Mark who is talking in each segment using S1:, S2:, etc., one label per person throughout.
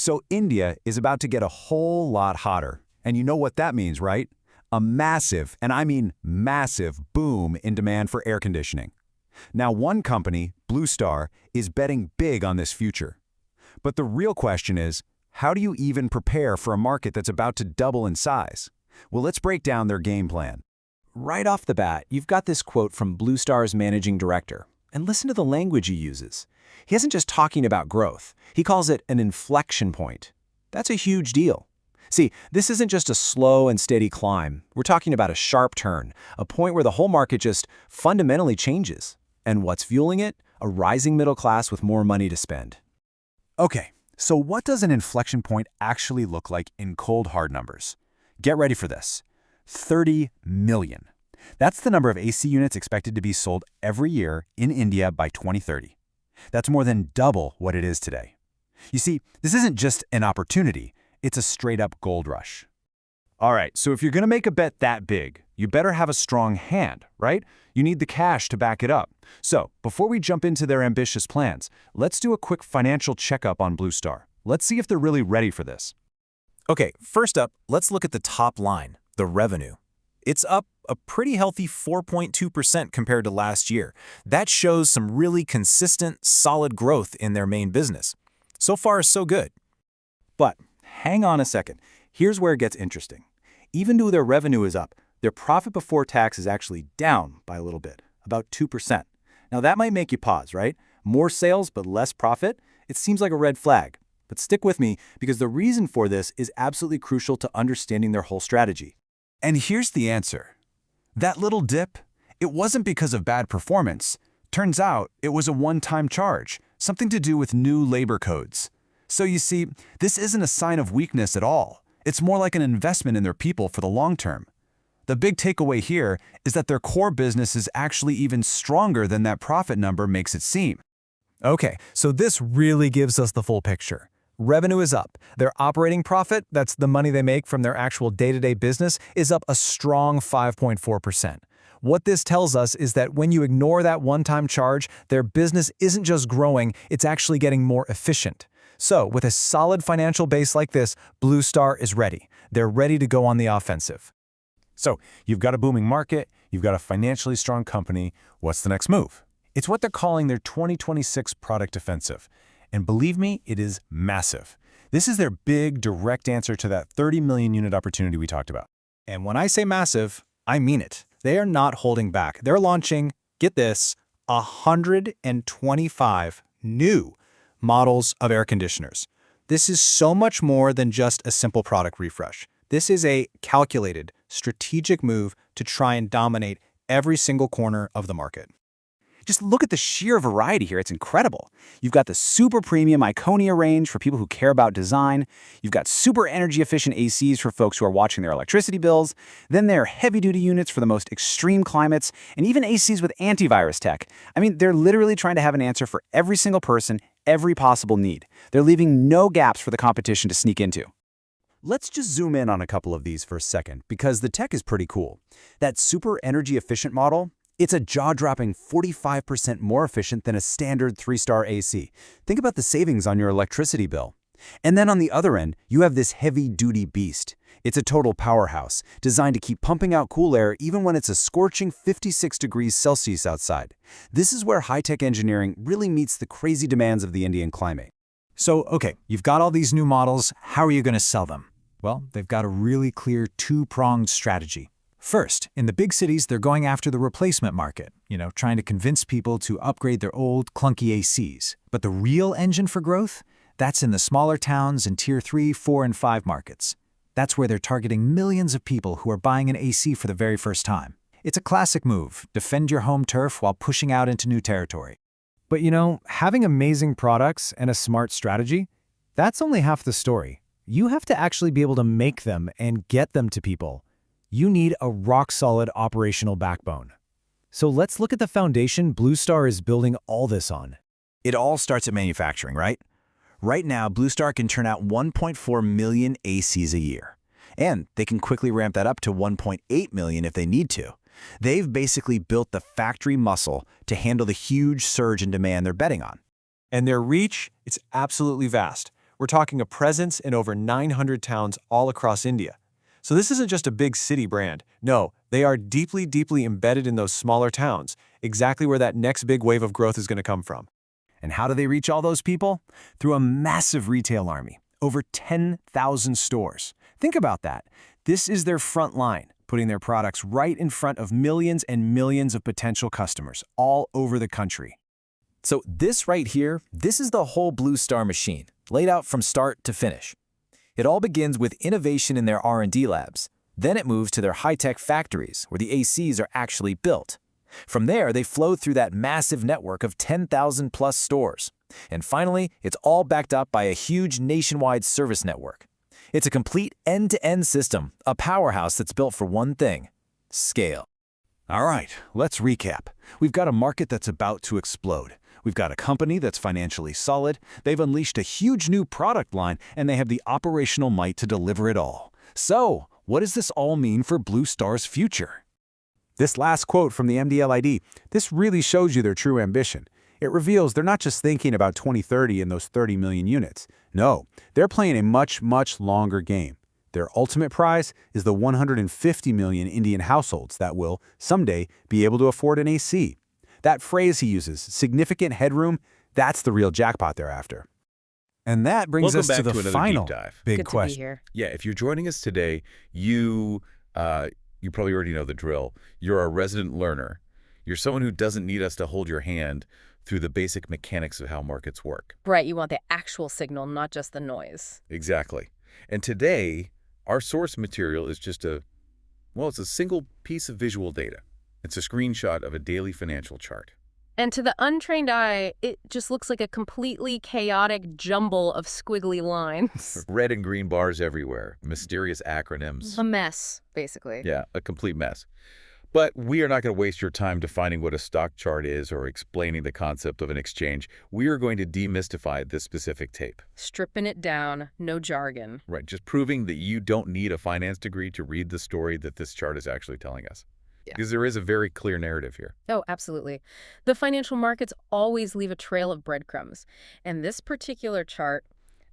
S1: So India is about to get a whole lot hotter. And you know what that means, right? A massive, and I mean massive, boom in demand for air conditioning. Now, one company, Blue Star, is betting big on this future. But the real question is, how do you even prepare for a market that's about to double in size? Well, let's break down their game plan.
S2: Right off the bat, you've got this quote from Blue Star's managing director. And listen to the language he uses. He isn't just talking about growth. He calls it an inflection point. That's a huge deal. See, this isn't just a slow and steady climb. We're talking about a sharp turn, a point where the whole market just fundamentally changes. And what's fueling it? A rising middle class with more money to spend.
S1: Okay, so what does an inflection point actually look like in cold hard numbers? Get ready for this. 30 million. That's the number of AC units expected to be sold every year in India by 2030. That's more than double what it is today. You see, this isn't just an opportunity, it's a straight-up gold rush. All right, so if you're going to make a bet that big, you better have a strong hand, right? You need the cash to back it up. So, before we jump into their ambitious plans, let's do a quick financial checkup on Blue Star. Let's see if they're really ready for this.
S2: Okay, first up, let's look at the top line, the revenue. It's up a pretty healthy 4.2% compared to last year. That shows some really consistent, solid growth in their main business. So far, so good. But hang on a second. Here's where it gets interesting. Even though their revenue is up, their profit before tax is actually down by a little bit, about 2%. Now that might make you pause, right? More sales but less profit? It seems like a red flag. But stick with me because the reason for this is absolutely crucial to understanding their whole strategy.
S1: And here's the answer. That little dip, it wasn't because of bad performance. Turns out it was a one-time charge, something to do with new labor codes. So you see, this isn't a sign of weakness at all. It's more like an investment in their people for the long term. The big takeaway here is that their core business is actually even stronger than that profit number makes it seem.
S3: Okay, so this really gives us the full picture. Revenue is up. Their operating profit, that's the money they make from their actual day-to-day business, is up a strong 5.4%. What this tells us is that when you ignore that one-time charge, their business isn't just growing, it's actually getting more efficient. So, with a solid financial base like this, Blue Star is ready. They're ready to go on the offensive.
S1: So, you've got a booming market, you've got a financially strong company. What's the next move? It's what they're calling their 2026 product offensive. And believe me, it is massive. This is their big, direct answer to that 30 million unit opportunity we talked about.
S3: And when I say massive, I mean it. They are not holding back. They're launching, get this, 125 new models of air conditioners. This is so much more than just a simple product refresh. This is a calculated, strategic move to try and dominate every single corner of the market.
S2: Just look at the sheer variety here. It's incredible. You've got the super premium Iconia range for people who care about design. You've got super energy efficient ACs for folks who are watching their electricity bills. Then there are heavy duty units for the most extreme climates, and even ACs with antivirus tech. I mean, they're literally trying to have an answer for every single person, every possible need. They're leaving no gaps for the competition to sneak into.
S1: Let's just zoom in on a couple of these for a second, because the tech is pretty cool. That super energy efficient model, it's a jaw-dropping 45% more efficient than a standard 3-star AC. Think about the savings on your electricity bill. And then on the other end, you have this heavy-duty beast. It's a total powerhouse, designed to keep pumping out cool air even when it's a scorching 56 degrees Celsius outside. This is where high-tech engineering really meets the crazy demands of the Indian climate.
S3: So, okay, you've got all these new models. How are you going to sell them? Well, they've got a really clear two-pronged strategy. First, in the big cities, they're going after the replacement market, trying to convince people to upgrade their old, clunky ACs. But the real engine for growth? That's in the smaller towns and Tier 3, 4, and 5 markets. That's where they're targeting millions of people who are buying an AC for the very first time. It's a classic move, defend your home turf while pushing out into new territory. But having amazing products and a smart strategy, that's only half the story. You have to actually be able to make them and get them to people. You need a rock-solid operational backbone. So let's look at the foundation Blue Star is building all this on.
S2: It all starts at manufacturing, right? Right now, Blue Star can turn out 1.4 million ACs a year. And they can quickly ramp that up to 1.8 million if they need to. They've basically built the factory muscle to handle the huge surge in demand they're betting on.
S3: And their reach, it's absolutely vast.
S4: We're talking a presence in over 900 towns all across India. So this isn't just a big city brand. No, they are deeply, deeply embedded in those smaller towns, exactly where that next big wave of growth is going to come from.
S1: And how do they reach all those people? Through a massive retail army, over 10,000 stores. Think about that. This is their front line, putting their products right in front of millions and millions of potential customers all over the country.
S5: So this right here, this is the whole Blue Star machine, laid out from start to finish. It all begins with innovation in their R&D labs. Then it moves to their high-tech factories, where the ACs are actually built. From there, they flow through that massive network of 10,000 plus stores. And finally, it's all backed up by a huge nationwide service network. It's a complete end-to-end system, a powerhouse that's built for one thing: scale.
S1: All right, let's recap. We've got a market that's about to explode. We've got a company that's financially solid, they've unleashed a huge new product line, and they have the operational might to deliver it all. So, what does this all mean for Blue Star's future?
S6: This last quote from the MDLID, this really shows you their true ambition. It reveals they're not just thinking about 2030 and those 30 million units. No, they're playing a much, much longer game. Their ultimate prize is the 150 million Indian households that will, someday, be able to afford an AC. That phrase he uses, significant headroom, that's the real jackpot they're after.
S1: And that brings
S7: Welcome
S1: us
S7: back
S1: to the
S7: another
S1: final
S7: deep dive.
S1: big
S8: Good to be
S1: question.
S8: here.
S7: Yeah, if you're joining us today, you probably already know the drill. You're a resident learner. You're someone who doesn't need us to hold your hand through the basic mechanics of how markets work.
S8: Right, you want the actual signal, not just the noise.
S7: Exactly. And today, our source material is just it's a single piece of visual data. It's a screenshot of a daily financial chart.
S8: And to the untrained eye, it just looks like a completely chaotic jumble of squiggly lines.
S7: Red and green bars everywhere, mysterious acronyms.
S8: A mess, basically.
S7: Yeah, a complete mess. But we are not going to waste your time defining what a stock chart is or explaining the concept of an exchange. We are going to demystify this specific tape.
S8: Stripping it down, no jargon.
S7: Right, just proving that you don't need a finance degree to read the story that this chart is actually telling us.
S8: Yeah.
S7: Because there is a very clear narrative here.
S8: Oh, absolutely. The financial markets always leave a trail of breadcrumbs. And this particular chart,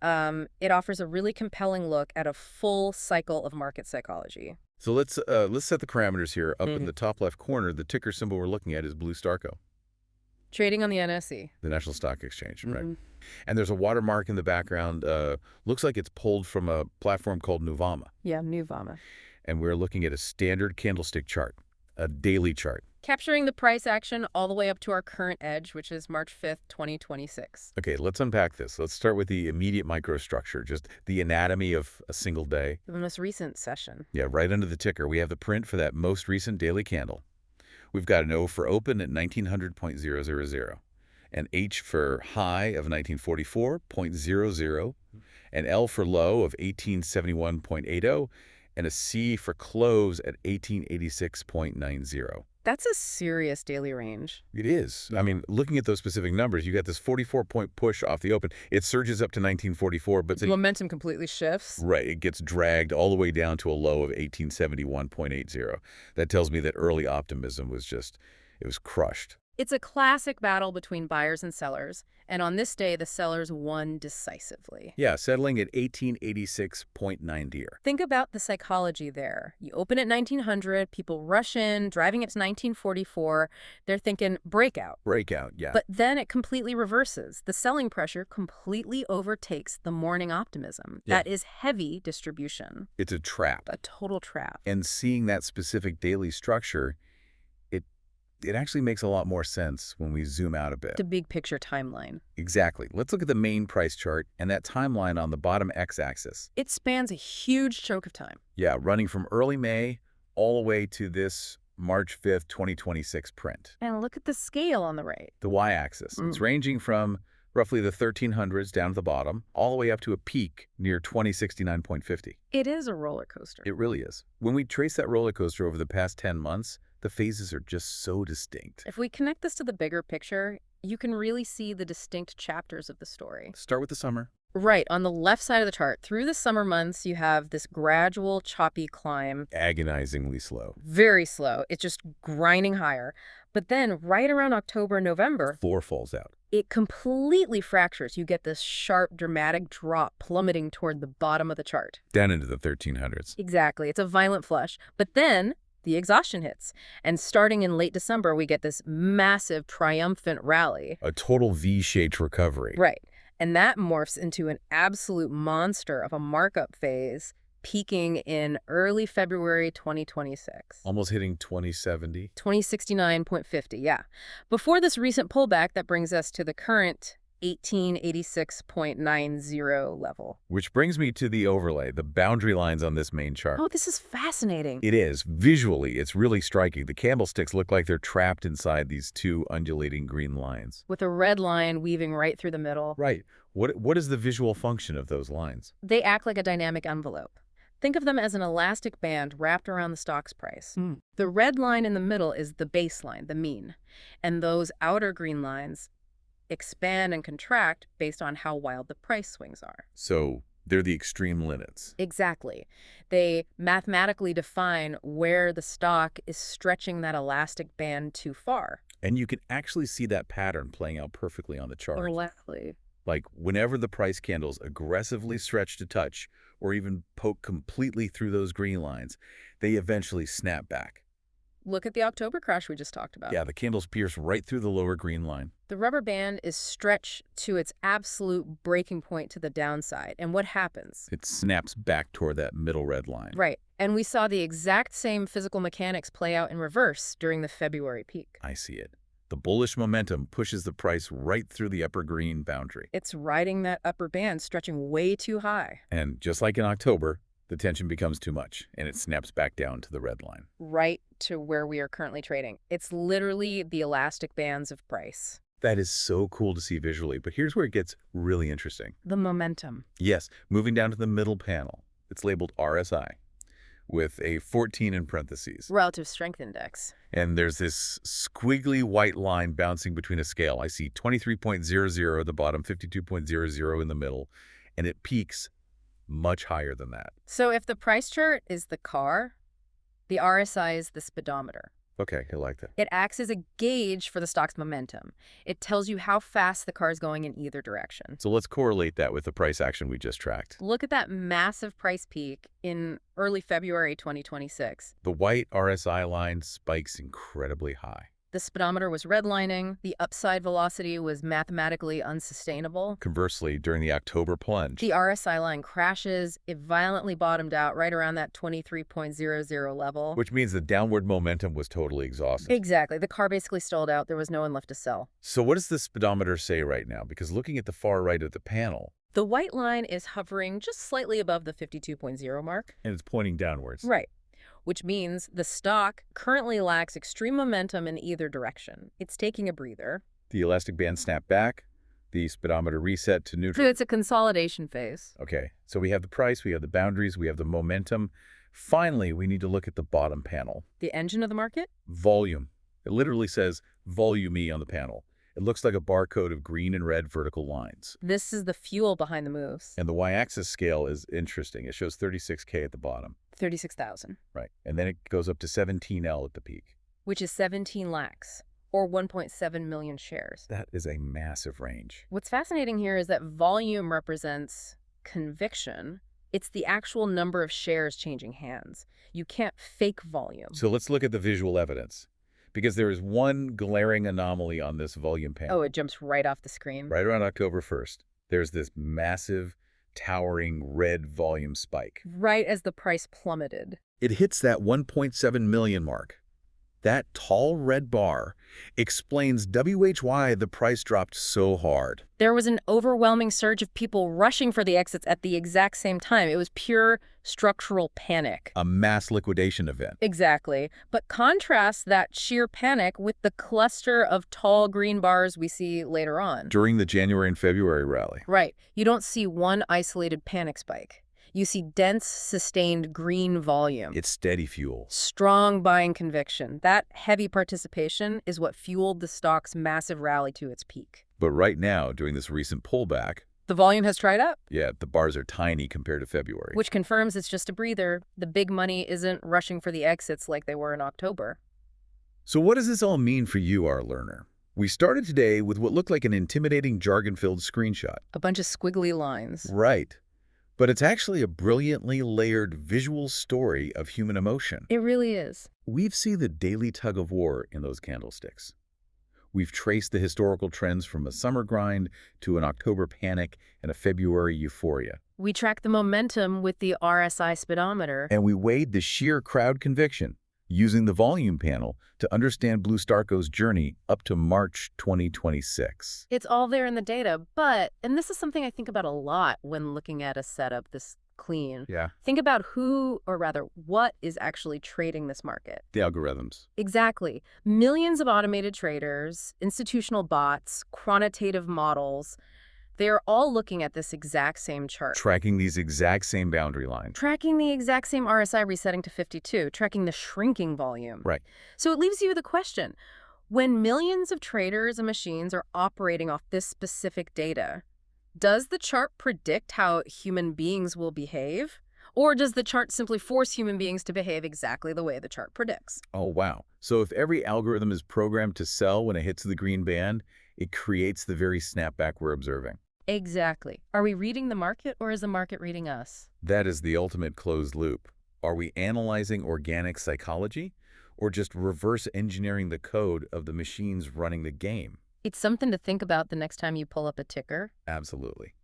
S8: it offers a really compelling look at a full cycle of market psychology.
S7: So let's set the parameters here. Up in the top left corner, the ticker symbol we're looking at is Blue Starco,
S8: Trading on the NSE.
S7: the National Stock Exchange, right? And there's a watermark in the background. Looks like it's pulled from a platform called Nuvama.
S8: Yeah, Nuvama.
S7: And we're looking at a standard candlestick chart, a daily chart.
S8: Capturing the price action all the way up to our current edge, which is March 5th, 2026.
S7: Okay, let's unpack this. Let's start with the immediate microstructure, just the anatomy of a single day.
S8: The most recent session.
S7: Yeah, right under the ticker, we have the print for that most recent daily candle. We've got an O for open at 1900.000, an H for high of 1944.00, an L for low of 1871.80, and a C for close at 1886.90.
S8: That's a serious daily range.
S7: It is. I mean, looking at those specific numbers, you got this 44-point push off the open. It surges up to 1944, but
S8: Momentum completely shifts.
S7: right, it gets dragged all the way down to a low of 1871.80. That tells me that early optimism was it was crushed.
S8: It's a classic battle between buyers and sellers, and on this day, the sellers won decisively.
S7: Yeah, settling at 1886.90.
S8: Think about the psychology there. You open at 1900, people rush in, driving it to 1944. They're thinking breakout.
S7: Breakout, yeah.
S8: But then it completely reverses. The selling pressure completely overtakes the morning optimism.
S7: Yeah.
S8: That is heavy distribution.
S7: It's a trap.
S8: A total trap.
S7: And seeing that specific daily structure, it actually makes a lot more sense when we zoom out a bit.
S8: The big picture timeline.
S7: Exactly. Let's look at the main price chart and that timeline on the bottom x-axis.
S8: It spans a huge chunk of time.
S7: Yeah, running from early May all the way to this March 5th, 2026 print.
S8: And look at the scale on the right.
S7: The y-axis. It's ranging from roughly the 1300s down to the bottom, all the way up to a peak near 2069.50.
S8: It is a roller coaster.
S7: It really is. When we trace that roller coaster over the past 10 months, the phases are just so distinct.
S8: If we connect this to the bigger picture, you can really see the distinct chapters of the story.
S7: Start with the summer.
S8: Right, on the left side of the chart, through the summer months, you have this gradual, choppy climb.
S7: Agonizingly slow.
S8: Very slow. It's just grinding higher. But then, right around October and November,
S7: Floor falls out.
S8: it completely fractures. You get this sharp, dramatic drop plummeting toward the bottom of the chart.
S7: Down into the 1300s.
S8: Exactly. It's a violent flush. But then the exhaustion hits. And starting in late December, we get this massive, triumphant rally.
S7: A total V-shaped recovery.
S8: Right. And that morphs into an absolute monster of a markup phase, peaking in early February 2026.
S7: Almost hitting 2070.
S8: 2069.50, yeah. Before this recent pullback, that brings us to the current 1886.90 level.
S7: Which brings me to the overlay, the boundary lines on this main chart.
S8: Oh, this is fascinating.
S7: It is. Visually, it's really striking. The candlesticks look like they're trapped inside these two undulating green lines.
S8: With a red line weaving right through the middle.
S7: Right. What is the visual function of those lines?
S8: They act like a dynamic envelope. Think of them as an elastic band wrapped around the stock's price. The red line in the middle is the baseline, the mean. And those outer green lines expand and contract based on how wild the price swings are.
S7: So they're the extreme limits.
S8: Exactly. They mathematically define where the stock is stretching that elastic band too far.
S7: And you can actually see that pattern playing out perfectly on the chart.
S8: Exactly.
S7: Like whenever the price candles aggressively stretch to touch or even poke completely through those green lines, they eventually snap back.
S8: Look at the October crash we just talked about.
S7: Yeah, the candles pierce right through the lower green line.
S8: The rubber band is stretched to its absolute breaking point to the downside. And what happens?
S7: It snaps back toward that middle red line.
S8: Right. And we saw the exact same physical mechanics play out in reverse during the February peak.
S7: I see it. The bullish momentum pushes the price right through the upper green boundary.
S8: It's riding that upper band, stretching way too high.
S7: And just like in October, the tension becomes too much, and it snaps back down to the red line.
S8: Right to where we are currently trading. It's literally the elastic bands of price.
S7: That is so cool to see visually, but here's where it gets really interesting.
S8: The momentum.
S7: Yes, moving down to the middle panel. It's labeled RSI, with a 14 in parentheses.
S8: Relative Strength Index.
S7: And there's this squiggly white line bouncing between a scale. I see 23.00 at the bottom, 52.00 in the middle, and it peaks much higher than that.
S8: So if the price chart is the car, the RSI is the speedometer.
S7: Okay, I like that.
S8: It acts as a gauge for the stock's momentum. It tells you how fast the car is going in either direction.
S7: So let's correlate that with the price action we just tracked.
S8: Look at that massive price peak in early February 2026.
S7: The white RSI line spikes incredibly high.
S8: The speedometer was redlining. The upside velocity was mathematically unsustainable.
S7: Conversely, during the October plunge,
S8: The RSI line crashes. It violently bottomed out right around that 23.00 level.
S7: which means the downward momentum was totally exhausted.
S8: Exactly. The car basically stalled out. There was no one left to sell.
S7: So what does the speedometer say right now? Because looking at the far right of the panel,
S8: The white line is hovering just slightly above the 52.0 mark.
S7: and it's pointing downwards.
S8: Right. Which means the stock currently lacks extreme momentum in either direction. It's taking a breather.
S7: The elastic band snapped back, the speedometer reset to
S8: So
S7: neutral.
S8: it's a consolidation phase.
S7: Okay, so we have the price, we have the boundaries, we have the momentum. Finally, we need to look at the bottom panel.
S8: The engine of the market?
S7: Volume. It literally says volume E on the panel. It looks like a barcode of green and red vertical lines.
S8: This is the fuel behind the moves.
S7: And the y-axis scale is interesting. It shows 36K at the bottom.
S8: 36,000,
S7: Right. And then it goes up to 17L at the peak.
S8: which is 17 lakhs, or 1.7 million shares.
S7: That is a massive range.
S8: What's fascinating here is that volume represents conviction. It's the actual number of shares changing hands. You can't fake volume.
S7: So let's look at the visual evidence. Because there is one glaring anomaly on this volume panel.
S8: Oh, it jumps right off the screen.
S7: Right around October 1st, there's this massive, towering red volume spike.
S8: Right as the price plummeted.
S7: It hits that 1.7 million mark. That tall red bar explains why the price dropped so hard.
S8: There was an overwhelming surge of people rushing for the exits at the exact same time. It was pure structural panic.
S7: A mass liquidation event.
S8: Exactly. But contrast that sheer panic with the cluster of tall green bars we see later on.
S7: During the January and February rally.
S8: Right. You don't see one isolated panic spike. You see dense, sustained green volume.
S7: It's steady fuel.
S8: Strong buying conviction. That heavy participation is what fueled the stock's massive rally to its peak.
S7: But right now, during this recent pullback,
S8: The volume has dried up,
S7: Yeah, the bars are tiny compared to February.
S8: which confirms it's just a breather. The big money isn't rushing for the exits like they were in October.
S7: So what does this all mean for you, our learner? We started today with what looked like an intimidating jargon-filled screenshot.
S8: A bunch of squiggly lines.
S7: Right. But it's actually a brilliantly layered visual story of human emotion.
S8: It really is.
S7: We've seen the daily tug-of-war in those candlesticks. We've traced the historical trends from a summer grind to an October panic and a February euphoria.
S8: We track the momentum with the RSI speedometer.
S7: And we weighed the sheer crowd conviction using the volume panel to understand BlueStarco's journey up to March 2026.
S8: It's all there in the data, but, and this is something I think about a lot when looking at a setup this clean.
S7: Yeah.
S8: Think about who, or rather, what is actually trading this market.
S7: The algorithms.
S8: Exactly. Millions of automated traders, institutional bots, quantitative models, they are all looking at this exact same chart.
S7: Tracking these exact same boundary lines.
S8: Tracking the exact same RSI resetting to 52, tracking the shrinking volume.
S7: Right.
S8: So it leaves you with a question. When millions of traders and machines are operating off this specific data, does the chart predict how human beings will behave? Or does the chart simply force human beings to behave exactly the way the chart predicts?
S7: Oh, wow. So if every algorithm is programmed to sell when it hits the green band, it creates the very snapback we're observing.
S8: Exactly. Are we reading the market, or is the market reading us?
S7: That is the ultimate closed loop. Are we analyzing organic psychology, or just reverse engineering the code of the machines running the game?
S8: It's something to think about the next time you pull up a ticker.
S7: Absolutely.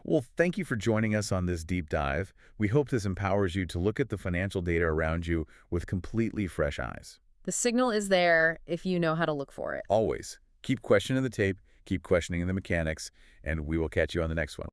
S7: Well, thank you for joining us on this deep dive. We hope this empowers you to look at the financial data around you with completely fresh eyes.
S8: The signal is there if you know how to look for it.
S7: Always, keep questioning the tape, keep questioning the mechanics, and we will catch you on the next one.